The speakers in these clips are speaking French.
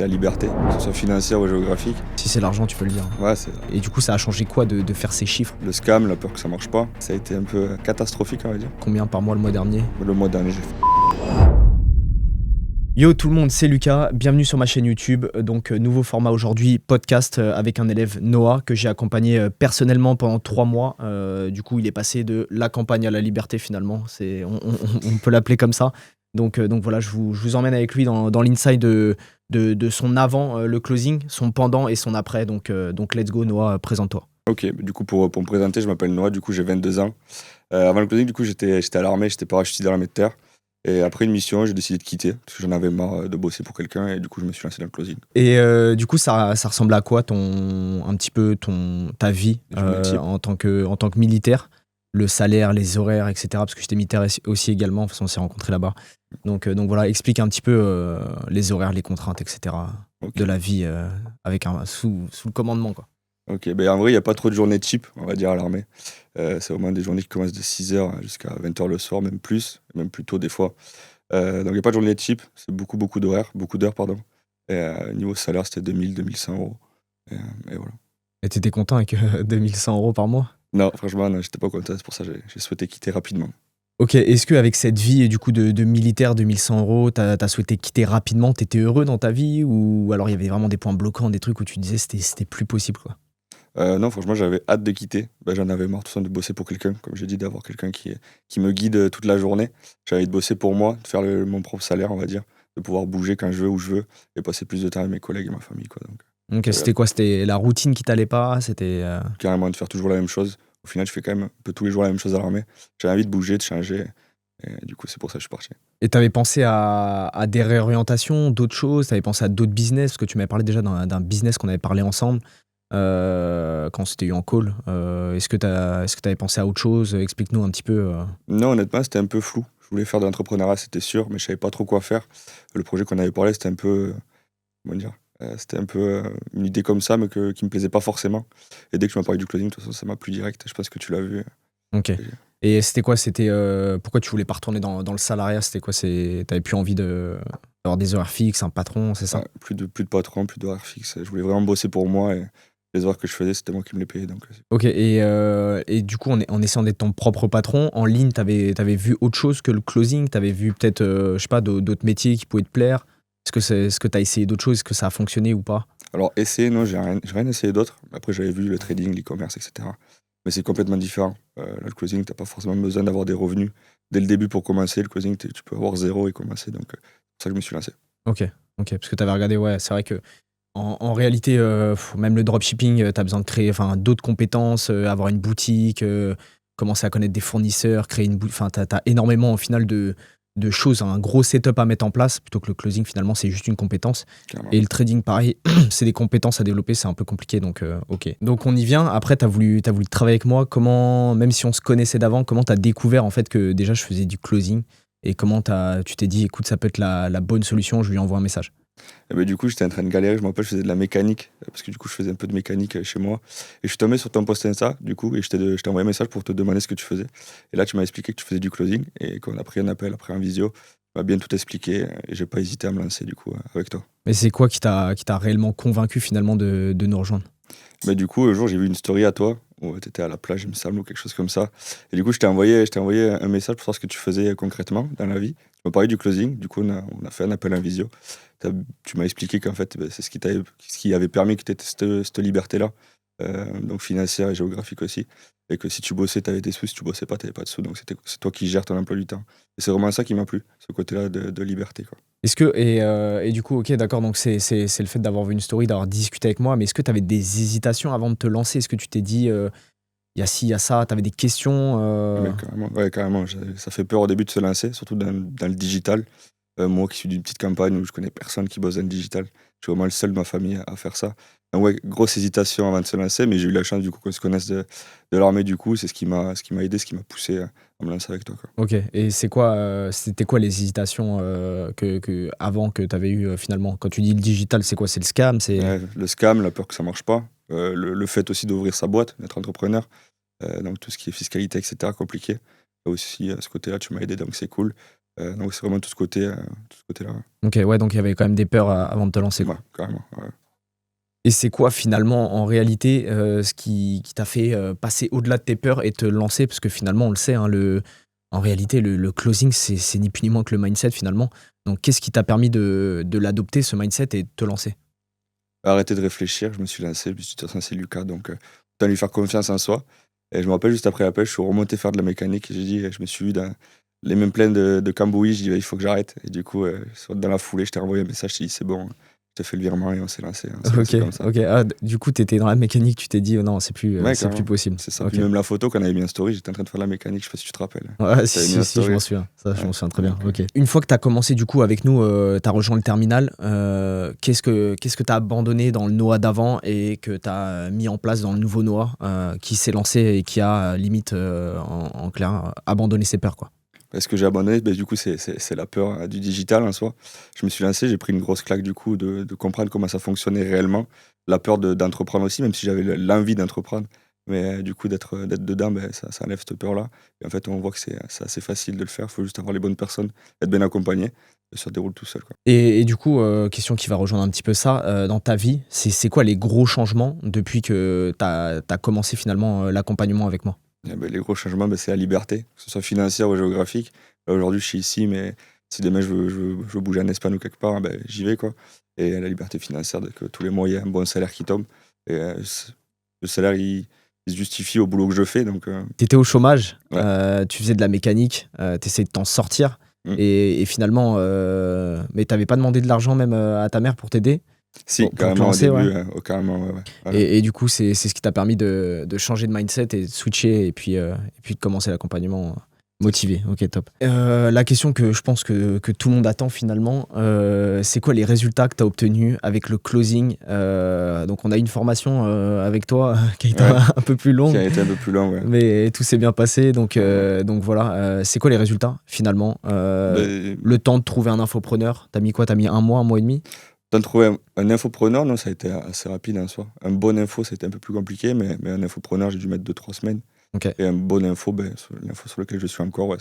la liberté, que ce soit financière ou géographique. Si c'est l'argent, tu peux le dire. Ouais, c'est Et du coup, ça a changé quoi de faire ces chiffres? le scam, la peur que ça marche pas. Ça a été un peu catastrophique, on va dire. Combien par mois le mois dernier? Le mois dernier, j'ai fait. Yo tout le monde, c'est Lucas, bienvenue sur ma chaîne YouTube. Donc nouveau format aujourd'hui, podcast avec un élève Noah que j'ai accompagné personnellement pendant 3 mois. Du coup, il est passé de la campagne à la liberté finalement, on peut l'appeler comme ça. Donc voilà, je vous emmène avec lui dans l'inside de son avant, le closing, son pendant et son après. Donc let's go Noah, présente-toi. Ok, du coup, pour me présenter, je m'appelle Noah, du coup, j'ai 22 ans. Avant le closing, du coup, j'étais à l'armée, j'étais parachutiste dans l'armée de terre. Et après une mission, j'ai décidé de quitter, parce que j'en avais marre de bosser pour quelqu'un, et du coup, je me suis lancé dans le closing. Et du coup, ça ressemble à quoi ta vie Du métier. en tant que militaire? Le salaire, les horaires, etc. Parce que j'étais militaire aussi également, de toute façon, on s'est rencontrés là-bas. Donc voilà, explique un petit peu les horaires, les contraintes, etc. Ok. de la vie sous le commandement, quoi. Ok, ben en vrai, il n'y a pas trop de journées type, on va dire, à l'armée. C'est au moins des journées qui commencent de 6h jusqu'à 20h le soir, même plus, même plus tôt des fois. Donc il n'y a pas de journée type, c'est beaucoup d'heures, pardon. Et niveau salaire, c'était 2100 euros. Et voilà. Et t'étais content avec 2100 € par mois? Non, franchement, non, j'étais pas content, c'est pour ça que j'ai souhaité quitter rapidement. Ok, est-ce qu'avec cette vie du coup de militaire, 2100 €, t'as souhaité quitter rapidement? T'étais heureux dans ta vie? Ou alors il y avait vraiment des points bloquants, des trucs où tu disais c'était plus possible, quoi? Non, franchement, j'avais hâte de quitter. Ben, j'en avais marre tout ça de bosser pour quelqu'un, comme j'ai dit, d'avoir quelqu'un qui me guide toute la journée. J'avais envie de bosser pour moi, de faire mon propre salaire, on va dire, de pouvoir bouger quand je veux, où je veux, et passer plus de temps avec mes collègues et ma famille, quoi. Donc, Ok, c'était quoi? C'était la routine qui t'allait pas? carrément de faire toujours la même chose. Au final, je fais quand même un peu tous les jours la même chose à l'armée. J'avais envie de bouger, de changer, et du coup, c'est pour ça que je suis parti. Et t'avais pensé à des réorientations, d'autres choses? T'avais pensé à d'autres business? Parce que tu m'avais parlé déjà d'un business qu'on avait parlé ensemble quand c'était eu en call. Est-ce que t'avais pensé à autre chose? Explique-nous un petit peu. Non, honnêtement, c'était un peu flou. Je voulais faire de l'entrepreneuriat, c'était sûr, mais je savais pas trop quoi faire. Le projet qu'on avait parlé, c'était un peu, comment dire, c'était un peu une idée comme ça, mais qui me plaisait pas forcément. Et dès que tu m'as parlé du closing, de toute façon, ça m'a plu direct. Je sais pas ce que tu l'as vu. Ok. Et c'était quoi? Pourquoi tu voulais pas retourner dans le salariat? C'était quoi? T'avais plus envie d'avoir des horaires fixes, un patron, c'est ça? Ouais, plus de patron, plus d'horaire fixe. Je voulais vraiment bosser pour moi, et les horaires que je faisais, c'était moi qui me les payais. Donc, Ok, et du coup, en essayant d'être ton propre patron, en ligne, t'avais vu autre chose que le closing? T'avais vu peut-être, je sais pas, d'autres métiers qui pouvaient te plaire? Est-ce que t'as essayé d'autres choses? Est-ce que ça a fonctionné ou pas? alors, essayer, non, j'ai rien essayé d'autre. Après, j'avais vu le trading, l'e-commerce, etc. Mais c'est complètement différent. Là, le closing, t'as pas forcément besoin d'avoir des revenus dès le début pour commencer. Le closing, tu peux avoir zéro et commencer. Donc, c'est pour ça que je me suis lancé. Ok, parce que t'avais regardé, ouais, c'est vrai que en réalité, même le dropshipping, t'as besoin de créer d'autres compétences, avoir une boutique, commencer à connaître des fournisseurs, créer une boutique. Enfin, t'as énormément au final de choses, un gros setup à mettre en place, plutôt que le closing, finalement, c'est juste une compétence. Carrément. Et le trading, pareil, c'est des compétences à développer, c'est un peu compliqué, donc ok. Donc on y vient. Après, t'as voulu travailler avec moi. Comment, même si on se connaissait d'avant, comment t'as découvert en fait que déjà je faisais du closing et comment tu t'es dit, écoute, ça peut être la bonne solution, je lui envoie un message. Et ben, du coup, j'étais en train de galérer. Je me rappelle, je faisais de la mécanique, parce que du coup, je faisais un peu de mécanique chez moi. Et je suis tombé sur ton post Insta, du coup, et je t'ai envoyé un message pour te demander ce que tu faisais. Et là, tu m'as expliqué que tu faisais du closing, et qu'on a pris un appel après un visio. Tu m'as bien tout expliqué, et j'ai pas hésité à me lancer, du coup, avec toi. Mais c'est quoi qui t'a réellement convaincu finalement de nous rejoindre? Mais du coup, un jour, j'ai vu une story à toi, où tu étais à la plage, il me semble, ou quelque chose comme ça. Et du coup, je t'ai envoyé un message pour savoir ce que tu faisais concrètement dans la vie. Tu m'as parlé du closing, du coup, on a fait un appel en visio. Tu m'as expliqué qu'en fait, c'est ce qui avait permis que tu aies cette liberté-là, donc financière et géographique aussi. Et que si tu bossais, tu avais des sous, si tu bossais pas, tu n'avais pas de sous. Donc c'est toi qui gères ton emploi du temps. Et c'est vraiment ça qui m'a plu, ce côté-là de liberté, quoi. Est-ce que et du coup, ok, d'accord, donc c'est le fait d'avoir vu une story, d'avoir discuté avec moi, mais est-ce que tu avais des hésitations avant de te lancer? Est-ce que tu t'es dit, il y a ci, il y a ça, tu avais des questions Mais carrément, ouais, carrément. Ça fait peur au début de se lancer, surtout dans le digital. Moi qui suis d'une petite campagne où je connais personne qui bosse dans le digital, je suis vraiment le seul de ma famille à faire ça. Donc ouais, grosse hésitation avant de se lancer, mais j'ai eu la chance du coup qu'on se connaisse de l'armée du coup, c'est ce qui m'a aidé, ce qui m'a poussé à me lancer avec toi, quoi. Ok, et c'était quoi les hésitations avant que tu avais eu finalement? Quand tu dis le digital, c'est quoi? C'est le scam? Ouais, le scam, la peur que ça marche pas, le fait aussi d'ouvrir sa boîte, d'être entrepreneur, donc tout ce qui est fiscalité, etc., compliqué. Et aussi, à ce côté-là, tu m'as aidé, donc c'est cool. Donc c'est vraiment tout ce côté-là. Ok, ouais, donc il y avait quand même des peurs avant de te lancer, quoi. Ouais, carrément. Ouais. Et c'est quoi finalement en réalité ce qui t'a fait passer au-delà de tes peurs et te lancer? Parce que finalement, on le sait, hein, en réalité, le closing, c'est ni plus ni moins que le mindset finalement. Donc qu'est-ce qui t'a permis de l'adopter, ce mindset, et de te lancer? Arrêter de réfléchir, je me suis lancé, je me suis dit: «De toute façon, c'est Lucas, donc autant lui faire confiance en soi». Et je me rappelle juste après l'appel, je suis remonté faire de la mécanique et j'ai dit je me suis vu dans les mêmes plaines de cambouis, je dis: «Il faut que j'arrête». Et du coup, dans la foulée, je t'ai envoyé un message, je t'ai dit: «C'est bon, je t'ai fait le virement» et on s'est lancé Ok, comme ça. ok. Ah, du coup, t'étais dans la mécanique, tu t'es dit: «Oh non, Ouais, c'est plus carrément, possible». c'est ça. Ok. Puis même la photo qu'on avait mis en story, j'étais en train de faire de la mécanique, je sais pas si tu te rappelles? Ouais, J'avais mis en si, je m'en story. souviens. Ça, je Ouais, m'en souviens très bien. donc Ok. Une fois que tu as commencé du coup avec nous, tu as rejoint le terminal. Qu'est-ce que tu as abandonné dans le Noah d'avant et que tu as mis en place dans le nouveau Noah qui s'est lancé et qui a limite, en clair, abandonné ses peurs, quoi? ce que j'ai abandonné, du coup, c'est la peur, du digital en soi. Je me suis lancé, j'ai pris une grosse claque du coup de comprendre comment ça fonctionnait réellement. La peur d'entreprendre aussi, même si j'avais l'envie d'entreprendre. Mais du coup, d'être dedans, ça enlève cette peur-là. Et en fait, on voit que c'est assez facile de le faire. Il faut juste avoir les bonnes personnes, être bien accompagné, et ça déroule tout seul, quoi. Et du coup, question qui va rejoindre un petit peu ça, dans ta vie, c'est quoi les gros changements depuis que tu as commencé finalement l'accompagnement avec moi? Les gros changements, c'est la liberté, que ce soit financière ou géographique. Là, aujourd'hui, je suis ici, mais si demain je veux bouger en Espagne ou quelque part, j'y vais, quoi. Et la liberté financière, que tous les mois, il y a un bon salaire qui tombe. Et le salaire, il se justifie au boulot que je fais. Donc, Tu étais au chômage, ouais. tu faisais de la mécanique, tu essayais de t'en sortir Mm. et finalement, mais tu pas demandé de l'argent même, à ta mère pour t'aider? Si, Pour te carrément, au lancer, ouais. début, carrément, ouais, ouais. Ouais. Et du coup, c'est ce qui t'a permis de changer de mindset et de switcher et puis de commencer l'accompagnement, C'est ça. motivé. OK, top. La question que je pense que tout le monde attend finalement, c'est quoi les résultats que tu as obtenus avec le closing? Donc on a eu une formation, avec toi qui a été Ouais, un peu plus qui longue, a été un peu plus long, ouais. mais tout s'est bien passé. Carrément. Donc voilà, c'est quoi les résultats finalement? Ben, Le temps de trouver un infopreneur, t'as mis quoi? T'as mis un mois et demi? T'as trouvé un infopreneur, non, ça a été assez rapide en soi. Un bon info, c'était un peu plus compliqué, mais un infopreneur, j'ai dû mettre 2 3 semaines. OK, Et un bon info, l'info sur lequel je suis encore, ouais,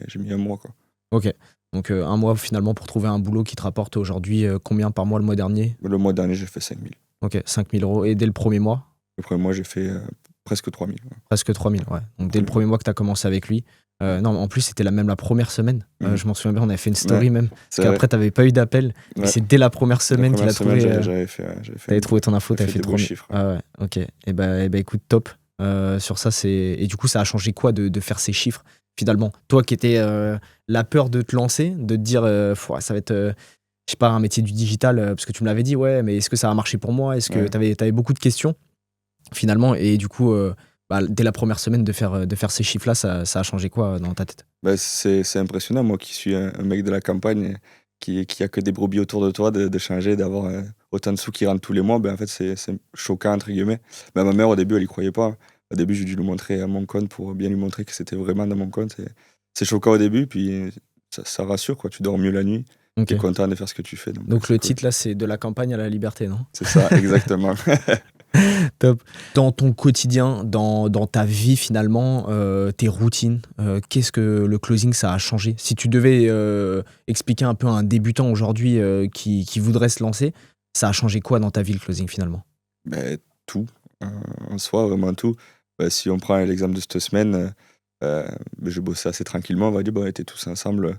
j'ai mis un mois, quoi. OK. Donc un mois finalement pour trouver un boulot qui te rapporte aujourd'hui, combien par mois le mois dernier? Le mois dernier, j'ai fait 5 000. OK, 5 000 € et dès le premier mois? Le premier mois, j'ai fait presque 3 000. Ouais. Presque 3 000, ouais. Donc dès le Premier premier mois. mois que tu as commencé avec lui, non, en plus c'était la première semaine, Mhm. je m'en souviens bien, on avait fait une Ouais, story même, parce c'est vrai. qu'après tu pas eu d'appel, mais Ouais. c'est dès la première La semaine qu'il première a semaine, trouvé, j'avais fait trouvé ton info, j'avais tu fait fait des beaux 3 000. chiffres. Ah ouais, OK. Et bah, écoute, top. Sur ça, et du coup, ça a changé quoi de faire ces chiffres, finalement? Toi qui étais, la peur de te lancer, de te dire, «Fouah, ça va être, je sais pas, un métier du digital», parce que tu me l'avais dit: «Ouais, mais est-ce que ça va marcher pour moi?» Est-ce que Ouais. tu avais beaucoup de questions, finalement, et du coup, dès la première semaine de faire ces chiffres-là, ça a changé quoi, dans ta tête? C'est impressionnant, moi qui suis un mec de la campagne, qui a que des brebis autour de toi, de changer, d'avoir autant de sous qui rentrent tous les mois. En fait, c'est choquant, entre guillemets. Ma mère, au début, elle y croyait pas. Au début, j'ai dû lui montrer mon compte pour bien lui montrer que c'était vraiment dans mon compte. C'est choquant au début, puis ça rassure, quoi. Tu dors mieux la nuit, tu es OK. content de faire ce que tu fais, donc Donc c'est le cool. titre là, c'est «De la campagne à la liberté», non? C'est ça, exactement. Top. Dans ton quotidien, dans ta vie finalement, tes routines, qu'est-ce que le closing ça a changé? Si tu devais, expliquer un peu à un débutant aujourd'hui, qui voudrait se lancer, ça a changé quoi dans ta vie le closing finalement? Beh, tout, heu, en soi, vraiment tout. Si on prend l'exemple de cette semaine, je bossais assez tranquillement, on va dire. On était tous ensemble,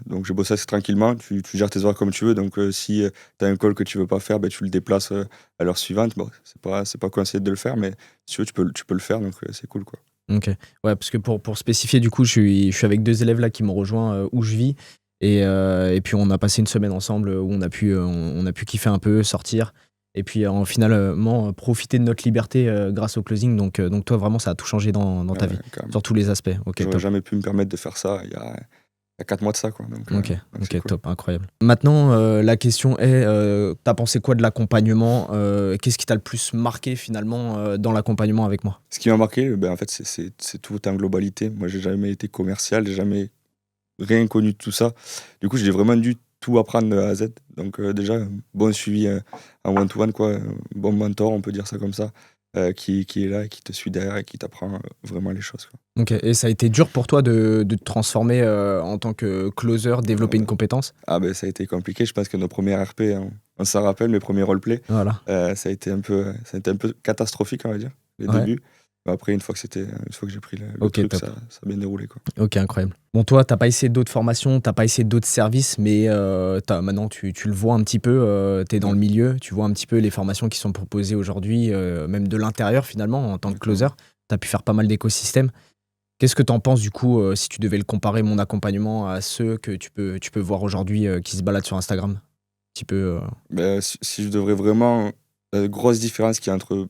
donc je bossais assez tranquillement. Tu gères tes horaires comme tu veux, donc si, tu as un call que tu veux pas faire, tu le déplaces, à l'heure suivante. Bon, c'est pas conseillé de le faire, mais si tu veux, tu peux le faire, donc c'est cool, quoi. OK. Ouais, parce que pour spécifier du coup, je suis avec 2 élèves là qui m'ont rejoint, où je vis, et puis on a passé une semaine ensemble, où on a pu kiffer un peu, sortir, et puis finalement, profiter de notre liberté, grâce au closing. Donc toi vraiment ça a tout changé dans Ouais, ta ouais, vie, carrément. sur tous les aspects. OK, J'aurais top. jamais pu me permettre de faire ça il y a 4 mois de ça, quoi, OK, donc c'est OK, cool. top, incroyable. Maintenant, la question est, tu pensé quoi de l'accompagnement? Qu'est-ce qui t'a le plus marqué finalement, dans l'accompagnement avec moi? Ce qui m'a marqué, en fait, c'est tout en globalité. Moi, j'ai jamais été commercial, j'ai jamais rien connu de tout ça. Du coup, j'ai vraiment dû tout apprendre de A à Z. Donc, déjà, bon suivi en one-to-one, quoi, bon mentor, on peut dire ça comme ça. qui est là et qui te suit derrière et qui t'apprend vraiment les choses, quoi. Ok, et ça a été dur pour toi de te transformer en tant que closer, développer une compétence? Ah ben ça a été compliqué, je pense que nos premiers RP, on s'en rappelle, mes premiers roleplay, Voilà. ça a été un peu catastrophique, on va dire, les Ouais. débuts. Mais après, une fois que j'ai pris le Ok, truc, top. ça a bien déroulé, quoi. Ok, incroyable. Bon, toi, t'as pas essayé d'autres formations, t'as pas essayé d'autres services, mais maintenant tu le vois un petit peu, t'es dans Ouais. le milieu, tu vois un petit peu les formations qui sont proposées aujourd'hui, même de l'intérieur finalement, en tant que closer. T'as pu faire pas mal d'écosystèmes. Qu'est-ce que t'en penses du coup, si tu devais le comparer, mon accompagnement, à ceux que tu peux voir aujourd'hui qui se baladent sur Instagram? Un petit peu. Ben, si je devrais vraiment, la grosse différence qu'il y a entre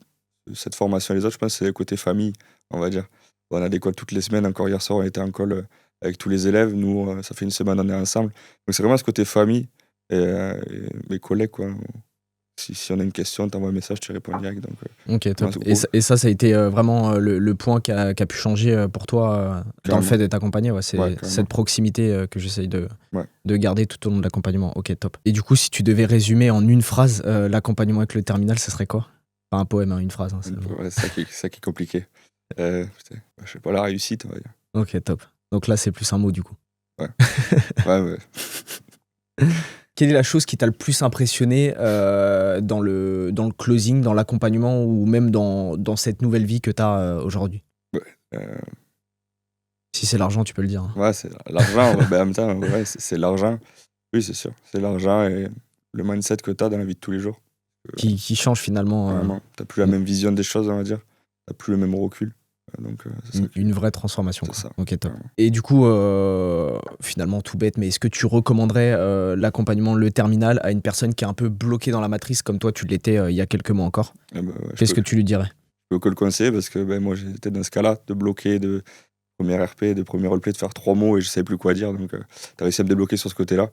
cette formation et les autres, je pense, c'est le côté famille, on va dire. On a des calls toutes les semaines. Encore hier soir, on était en call avec tous les élèves. Nous, ça fait une semaine, on est ensemble. Donc, c'est vraiment ce côté famille et mes collègues, quoi. Si on a une question, t'envoies un message, tu réponds direct. Donc, Ok, top. vraiment, Et ça a été vraiment le point qui a pu changer pour toi dans le Carrément. fait d'être accompagné. Ouais, c'est Ouais, carrément. cette proximité que j'essaye Ouais. de garder tout au long de l'accompagnement. Ok, top. Et du coup, si tu devais résumer en une phrase l'accompagnement avec le terminal, ce serait quoi? Pas un poème, hein, une phrase. Hein, Ouais, c'est ça qui est compliqué. Putain, je sais pas, la réussite, on va dire. Ok, top. Donc là, c'est plus un mot du coup. Ouais, ouais. Quelle est la chose qui t'a le plus impressionné dans le closing, dans l'accompagnement ou même dans cette nouvelle vie que tu as aujourd'hui? Euh, Si c'est l'argent, tu peux le dire, hein. ouais, c'est l'argent. Ouais, ben, en même temps, ouais, c'est l'argent. Oui, c'est sûr. C'est l'argent et le mindset que tu as dans la vie de tous les jours. Qui change finalement Vraiment, t'as plus la mm. même vision des choses, on va dire. T'as plus le même recul. Donc, c'est ça une vraie transformation. c'est Quoi. ça. Ok, top. Vraiment. Et du coup, finalement, tout bête, mais est-ce que tu recommanderais l'accompagnement, le terminal, à une personne qui est un peu bloquée dans la matrice comme toi, tu l'étais il y a quelques mois encore? Eh ben, ouais, Qu'est-ce que tu lui dirais? je peux que le conseiller parce que ben, moi, j'étais dans ce cas-là, de bloquer, de premier RP, de premier roleplay, de faire 3 mots et je savais plus quoi dire. Donc, t'as réussi à me débloquer sur ce côté-là.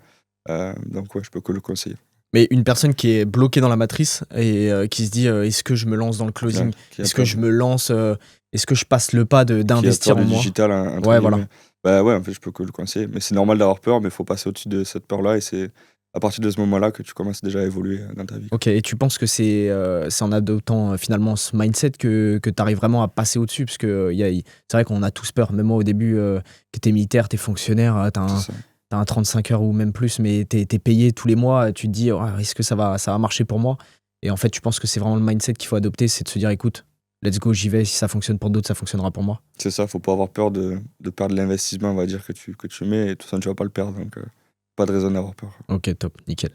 Donc, ouais, je peux que le conseiller. Mais une personne qui est bloquée dans la matrice et qui se dit est-ce que je me lance dans le closing? Qui a Est-ce peur que je me lance Est-ce que je passe le pas d'investir qui a en peur du moi? digital, entre Ouais, guillemets. voilà. Bah ouais, en fait, je peux que le conseiller. Mais c'est normal d'avoir peur, mais il faut passer au-dessus de cette peur-là et c'est à partir de ce moment-là que tu commences déjà à évoluer dans ta vie. Ok, et tu penses que c'est en adoptant finalement ce mindset que tu arrives vraiment à passer au-dessus? Parce que c'est vrai qu'on a tous peur, même moi au début, que t'es militaire, t'es fonctionnaire, C'est ça. t'as un 35 heures ou même plus, mais t'es payé tous les mois, tu te dis ah, est-ce que ça va marcher pour moi? Et en fait, tu penses que c'est vraiment le mindset qu'il faut adopter, c'est de se dire écoute, let's go, j'y vais, si ça fonctionne pour d'autres, ça fonctionnera pour moi. C'est ça, faut pas avoir peur de perdre l'investissement, on va dire, que tu mets, et de toute façon, tu vas pas le perdre. Donc, pas de raison d'avoir peur. Ok, top, nickel.